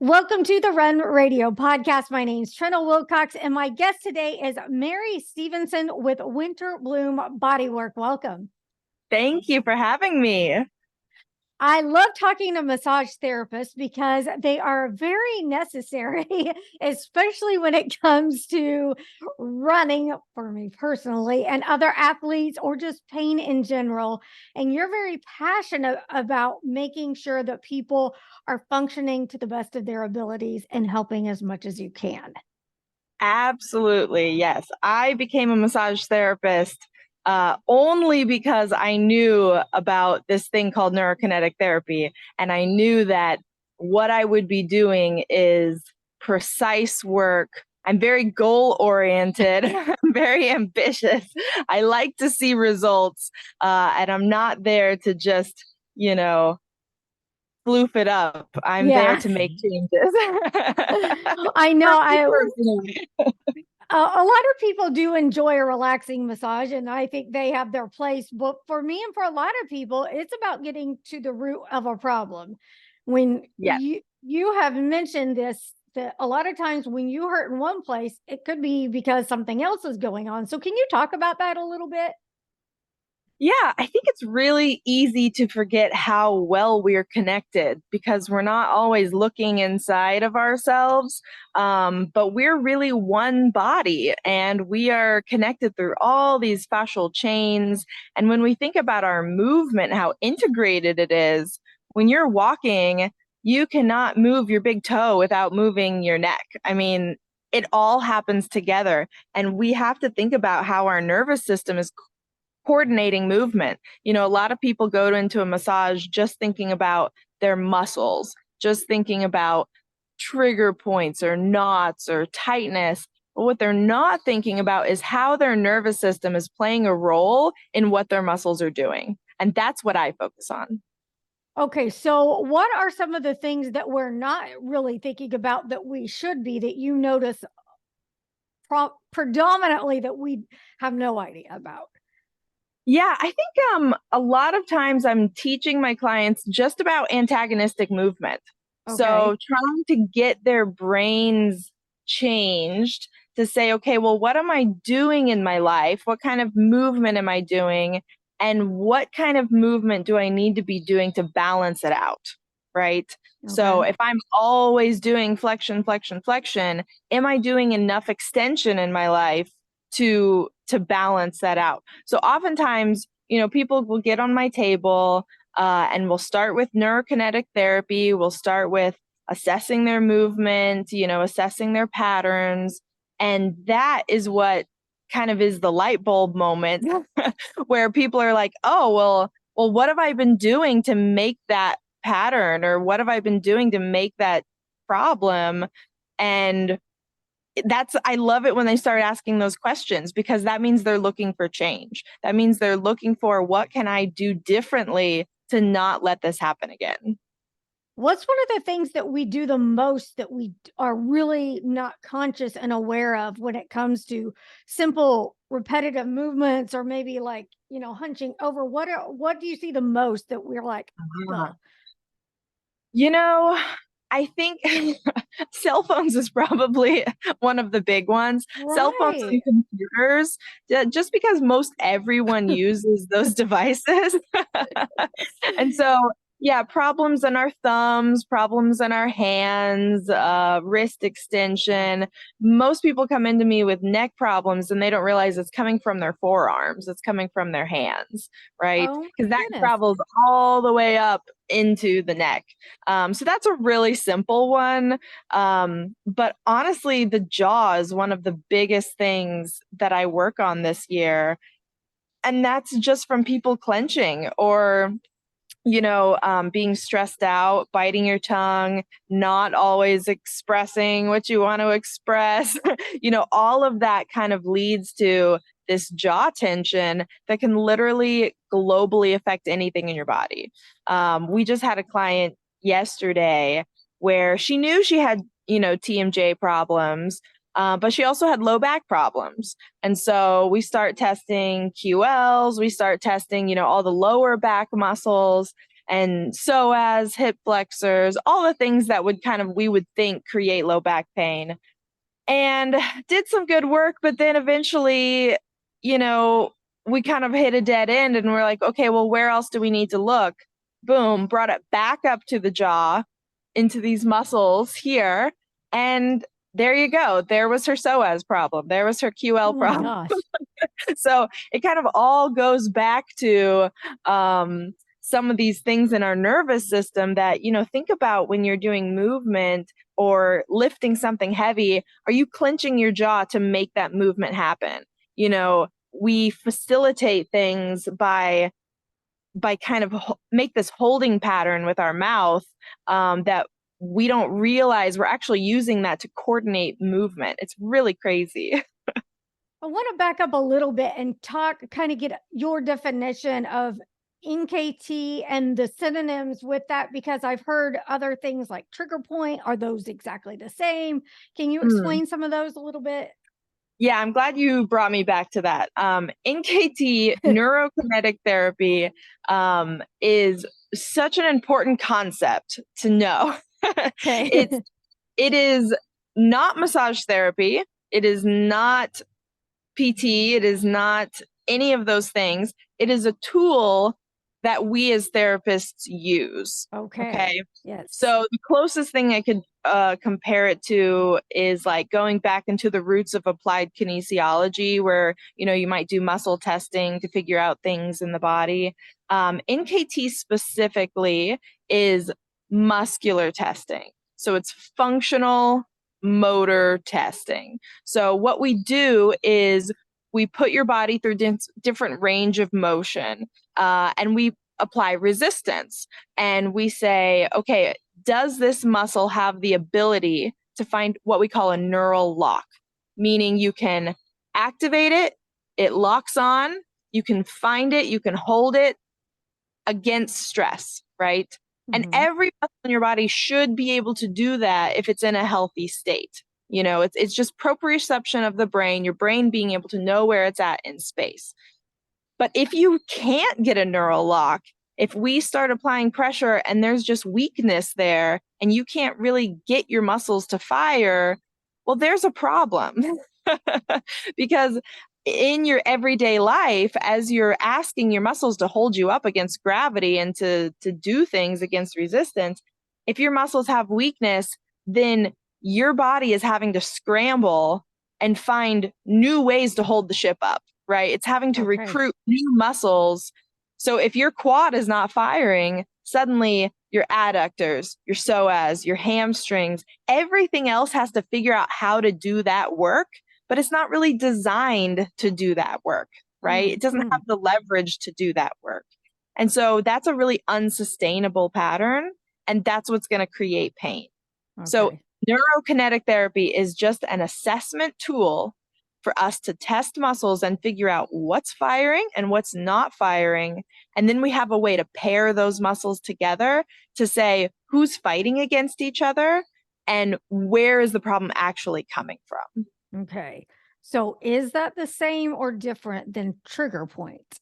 Welcome to the Run Radio podcast. My name's Trina Wilcox, and my guest today is Merry Stevenson with Winter Bloom Bodywork. Welcome. Thank you for having me. I love talking to massage therapists because they are very necessary, especially when it comes to running for me personally and other athletes or just pain in general. And you're very passionate about making sure that people are functioning to the best of their abilities and helping as much as you can. Absolutely. Yes. I became a massage therapist only because I knew about this thing called neurokinetic therapy. And I knew that what I would be doing is precise work. I'm very goal oriented. I'm very ambitious. I like to see results. And I'm not there to just, floof it up. I'm there to make changes. I know. Personally. A lot of people do enjoy a relaxing massage, and I think they have their place. But for me and for a lot of people, it's about getting to the root of a problem. When you have mentioned this, that a lot of times when you hurt in one place, it could be because something else is going on. So can you talk about that a little bit? Yeah, I think it's really easy to forget how well we're connected because we're not always looking inside of ourselves. But we're really one body and we are connected through all these fascial chains. And when we think about our movement, how integrated it is, when you're walking, you cannot move your big toe without moving your neck. I mean, it all happens together. And we have to think about how our nervous system is coordinating movement. A lot of people go into a massage just thinking about their muscles, just thinking about trigger points or knots or tightness. But what they're not thinking about is how their nervous system is playing a role in what their muscles are doing. And that's what I focus on. Okay, so what are some of the things that we're not really thinking about that we should be, that you notice predominantly that we have no idea about? Yeah, I think a lot of times I'm teaching my clients just about antagonistic movement. Okay. So trying to get their brains changed to say, okay, well, what am I doing in my life? What kind of movement am I doing? And what kind of movement do I need to be doing to balance it out? Right. So if I'm always doing flexion, flexion, flexion, am I doing enough extension in my life to balance that out? So oftentimes, people will get on my table and we'll start with neurokinetic therapy. We'll start with assessing their movement, assessing their patterns. And that is what kind of is the light bulb moment where people are like, oh, well, what have I been doing to make that pattern? Or what have I been doing to make that problem? And I love it when they start asking those questions because that means they're looking for change. That means they're looking for, what can I do differently to not let this happen again? What's one of the things that we do the most that we are really not conscious and aware of when it comes to simple repetitive movements, or maybe like, hunching over? What do you see the most that we're like, Uh, You know, I think cell phones is probably one of the big ones. Cell phones right? and computers, just because most everyone uses those devices. And so, yeah, problems in our thumbs, problems in our hands, wrist extension. Most people come into me with neck problems and they don't realize it's coming from their forearms. It's coming from their hands, right? Oh Because my that goodness. travels all the way up into the neck. So that's a really simple one. But honestly, the jaw is one of the biggest things that I work on this year. And that's just from people clenching or being stressed out, biting your tongue, not always expressing what you want to express. All of that kind of leads to this jaw tension that can literally globally affect anything in your body. We just had a client yesterday where she knew she had, TMJ problems, but she also had low back problems. And so we start testing QLs, we start testing, all the lower back muscles. and psoas, hip flexors, all the things that would we would think create low back pain. And did some good work, but then eventually, we kind of hit a dead end and we're like, okay, well, where else do we need to look? Boom, brought it back up to the jaw, into these muscles here. And there you go. There was her psoas problem. There was her QL Oh my problem. gosh. So it kind of all goes back to some of these things in our nervous system that, think about when you're doing movement or lifting something heavy. Are you clenching your jaw to make that movement happen? We facilitate things by kind of make this holding pattern with our mouth that we don't realize we're actually using that to coordinate movement. It's really crazy. I want to back up a little bit and get your definition of NKT and the synonyms with that, because I've heard other things like trigger point. Are those exactly the same? Can you explain some of those a little bit? Yeah, I'm glad you brought me back to that. NKT, neurokinetic therapy, is such an important concept to know. Okay. It is not massage therapy. It is not PT. It is not any of those things. It is a tool that we as therapists use. Okay. Yes. So the closest thing I could compare it to is like going back into the roots of applied kinesiology, where, you might do muscle testing to figure out things in the body. NKT specifically is muscular testing. So it's functional motor testing. So what we do is we put your body through different range of motion, and we apply resistance. And we say, okay, does this muscle have the ability to find what we call a neural lock? Meaning you can activate it, it locks on, you can find it, you can hold it against stress, right? And every muscle in your body should be able to do that if it's in a healthy state. It's just proprioception of the brain, your brain being able to know where it's at in space. But if you can't get a neural lock, if we start applying pressure and there's just weakness there and you can't really get your muscles to fire, well, there's a problem. Because in your everyday life, as you're asking your muscles to hold you up against gravity and to do things against resistance, if your muscles have weakness, then your body is having to scramble and find new ways to hold the ship up, right? It's having to recruit new muscles. So if your quad is not firing, suddenly your adductors, your psoas, your hamstrings, everything else has to figure out how to do that work, but it's not really designed to do that work, right? It doesn't have the leverage to do that work. And so that's a really unsustainable pattern, and that's what's going to create pain. So neurokinetic therapy is just an assessment tool for us to test muscles and figure out what's firing and what's not firing. And then we have a way to pair those muscles together to say who's fighting against each other and where is the problem actually coming from. Okay. So is that the same or different than trigger points?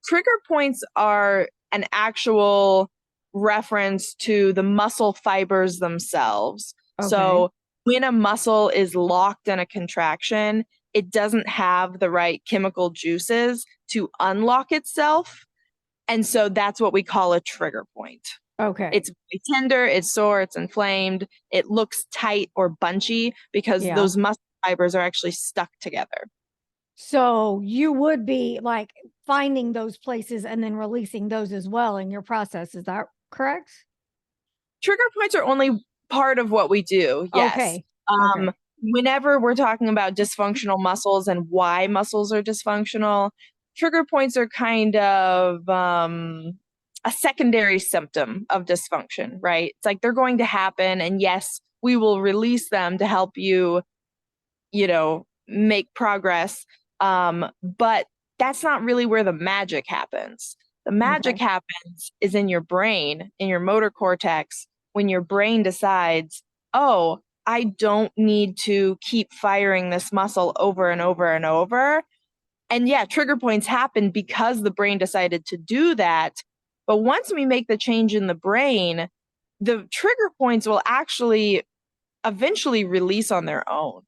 Trigger points are an actual reference to the muscle fibers themselves. So when a muscle is locked in a contraction, it doesn't have the right chemical juices to unlock itself. And so that's what we call a trigger point. It's very tender, it's sore, it's inflamed, it looks tight or bunchy because those muscle fibers are actually stuck together. So you would be like finding those places and then releasing those as well in your process. Is that correct? Trigger points are only part of what we do. Yes. Whenever we're talking about dysfunctional muscles and why muscles are dysfunctional, trigger points are kind of a secondary symptom of dysfunction, right? It's like they're going to happen, and yes, we will release them to help you, make progress. But that's not really where the magic happens. The magic happens is in your brain, in your motor cortex, when your brain decides, oh, I don't need to keep firing this muscle over and over and over. And yeah, trigger points happen because the brain decided to do that. But once we make the change in the brain, the trigger points will actually eventually release on their own.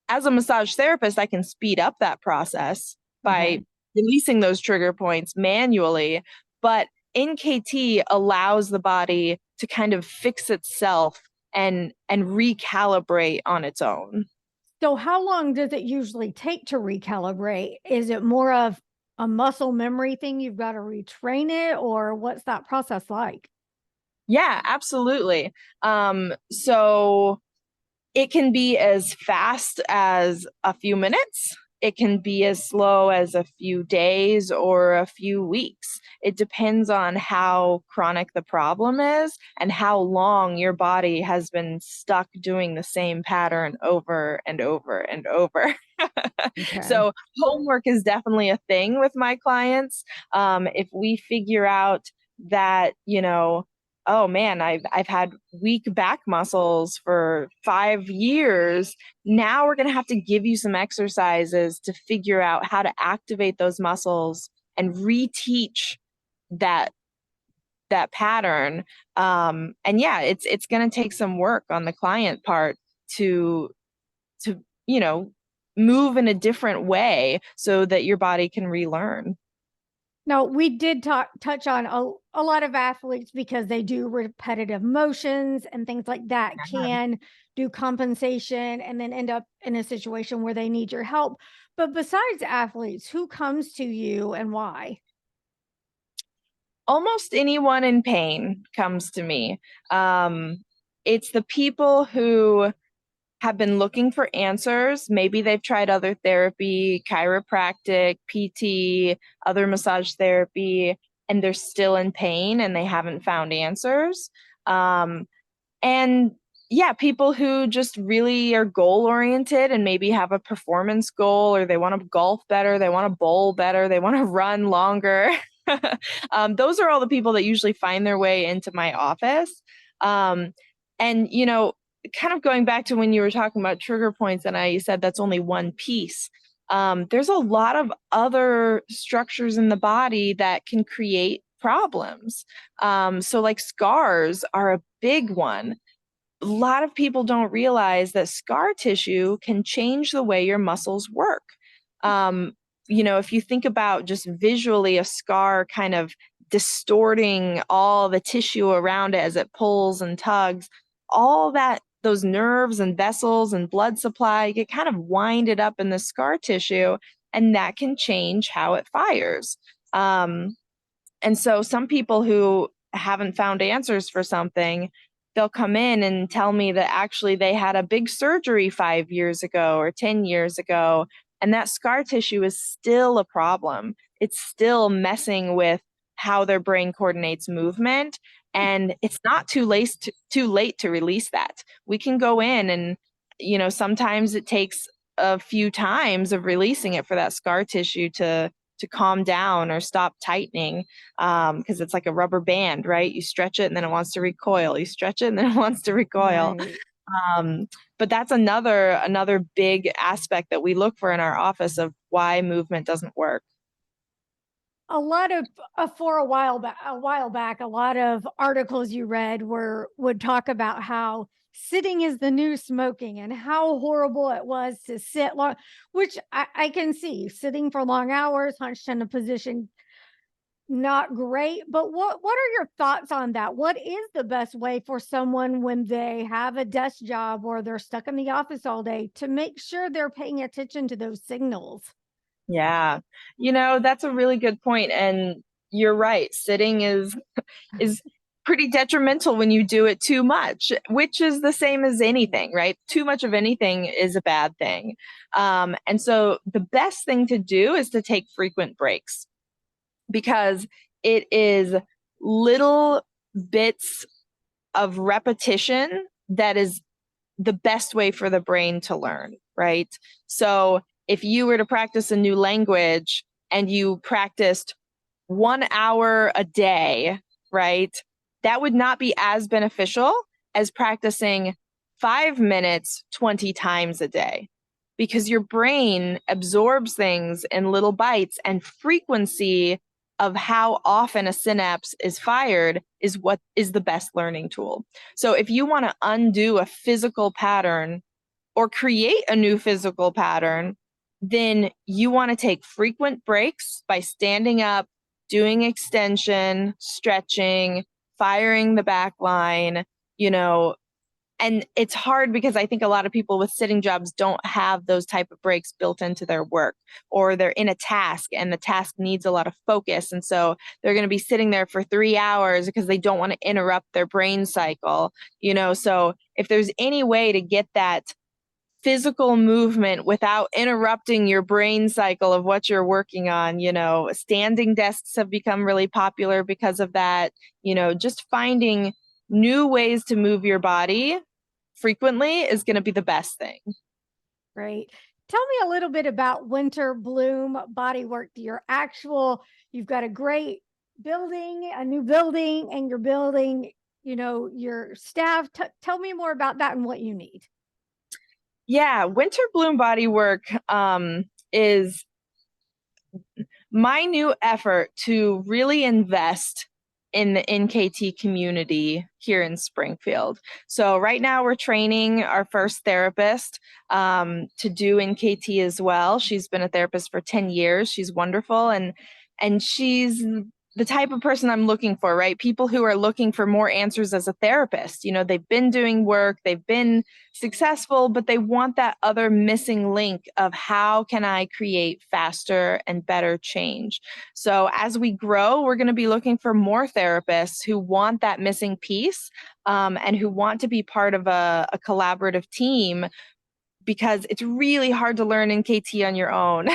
As a massage therapist, I can speed up that process by Okay. releasing those trigger points manually. But NKT allows the body to kind of fix itself and recalibrate on its own. So, how long does it usually take to recalibrate? Is it more of a muscle memory thing? You've got to retrain it, or what's that process like? Yeah, absolutely. So it can be as fast as a few minutes. It can be as slow as a few days or a few weeks. It depends on how chronic the problem is and how long your body has been stuck doing the same pattern over and over and over. Okay. So homework is definitely a thing with my clients. If we figure out that, oh man, I've had weak back muscles for 5 years. Now we're gonna have to give you some exercises to figure out how to activate those muscles and reteach that that pattern. And yeah, it's gonna take some work on the client part to to move in a different way so that your body can relearn. No, we did touch on a lot of athletes because they do repetitive motions and things like that can do compensation and then end up in a situation where they need your help. But besides athletes, who comes to you and why? Almost anyone in pain comes to me. It's the people who have been looking for answers. Maybe they've tried other therapy, chiropractic, PT, other massage therapy, and they're still in pain and they haven't found answers. And yeah, people who just really are goal oriented and maybe have a performance goal, or they want to golf better, they want to bowl better, they want to run longer. Those are all the people that usually find their way into my office. Um, and, kind of going back to when you were talking about trigger points, and I said that's only one piece. There's a lot of other structures in the body that can create problems. So, like scars are a big one. A lot of people don't realize that scar tissue can change the way your muscles work. Um, if you think about just visually a scar kind of distorting all the tissue around it as it pulls and tugs, all that, those nerves and vessels and blood supply get kind of winded up in the scar tissue, and that can change how it fires. And so some people who haven't found answers for something, they'll come in and tell me that actually they had a big surgery 5 years ago or 10 years ago, and that scar tissue is still a problem. It's still messing with how their brain coordinates movement. And it's not too late to release that. We can go in and, sometimes it takes a few times of releasing it for that scar tissue to calm down or stop tightening, because it's like a rubber band, right? You stretch it and then it wants to recoil. You stretch it and then it wants to recoil. Right. Um, but that's another big aspect that we look for in our office of why movement doesn't work. A lot of for a while back, a lot of articles you read would talk about how sitting is the new smoking and how horrible it was to sit long, which I can see sitting for long hours, hunched in a position, not great. But what are your thoughts on that? What is the best way for someone when they have a desk job or they're stuck in the office all day to make sure they're paying attention to those signals? Yeah. That's a really good point. And you're right. Sitting is pretty detrimental when you do it too much, which is the same as anything, right? Too much of anything is a bad thing. And so the best thing to do is to take frequent breaks, because it is little bits of repetition that is the best way for the brain to learn, right? So if you were to practice a new language and you practiced 1 hour a day, right? That would not be as beneficial as practicing 5 minutes 20 times a day, because your brain absorbs things in little bites, and frequency of how often a synapse is fired is what is the best learning tool. So if you want to undo a physical pattern or create a new physical pattern, then you want to take frequent breaks by standing up, doing extension, stretching, firing the back line, you know, and it's hard because I think a lot of people with sitting jobs don't have those type of breaks built into their work, or they're in a task and the task needs a lot of focus. And so they're going to be sitting there for 3 hours because they don't want to interrupt their brain cycle, so if there's any way to get that physical movement without interrupting your brain cycle of what you're working on. Standing desks have become really popular because of that. Just finding new ways to move your body frequently is going to be the best thing. Great. Tell me a little bit about Winter Bloom Bodywork. You've got a great building, a new building, and you're building, your staff. Tell me more about that and what you need. Yeah, Winter Bloom Bodywork is my new effort to really invest in the NKT community here in Springfield. So right now we're training our first therapist to do NKT as well. She's been a therapist for 10 years. She's wonderful. And she's the type of person I'm looking for, right? People who are looking for more answers as a therapist. They've been doing work, they've been successful, but they want that other missing link of how can I create faster and better change? So as we grow, we're going to be looking for more therapists who want that missing piece and who want to be part of a collaborative team, because it's really hard to learn NKT on your own.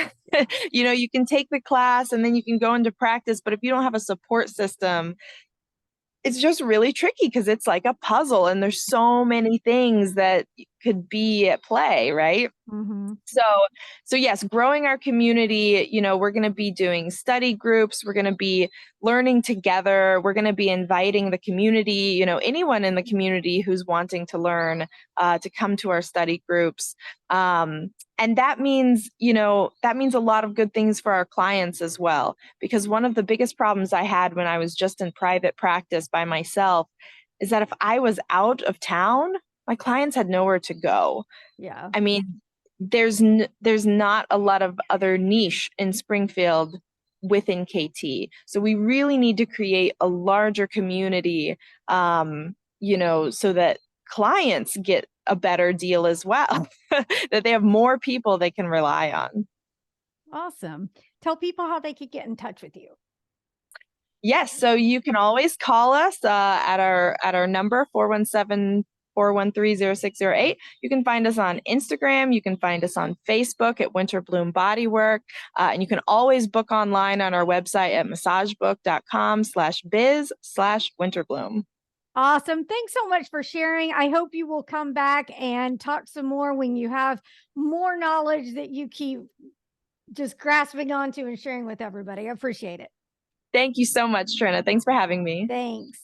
You can take the class and then you can go into practice, but if you don't have a support system, it's just really tricky because it's like a puzzle and there's so many things that could be at play, right? Mm-hmm. So yes, growing our community, we're going to be doing study groups. We're going to be learning together. We're going to be inviting the community, anyone in the community who's wanting to learn to come to our study groups. And that means a lot of good things for our clients as well, because one of the biggest problems I had when I was just in private practice by myself is that if I was out of town, my clients had nowhere to go. Yeah. I mean, there's not a lot of other niche in Springfield within KT. So we really need to create a larger community, so that clients get a better deal as well, that they have more people they can rely on. Awesome. Tell people how they could get in touch with you. Yes, so you can always call us at our number 417-413-0608. You can find us on Instagram. You can find us on Facebook at Winter Bloom Bodywork. And you can always book online on our website at massagebook.com/biz/winterbloom. Awesome. Thanks so much for sharing. I hope you will come back and talk some more when you have more knowledge that you keep just grasping onto and sharing with everybody. I appreciate it. Thank you so much, Trina. Thanks for having me. Thanks.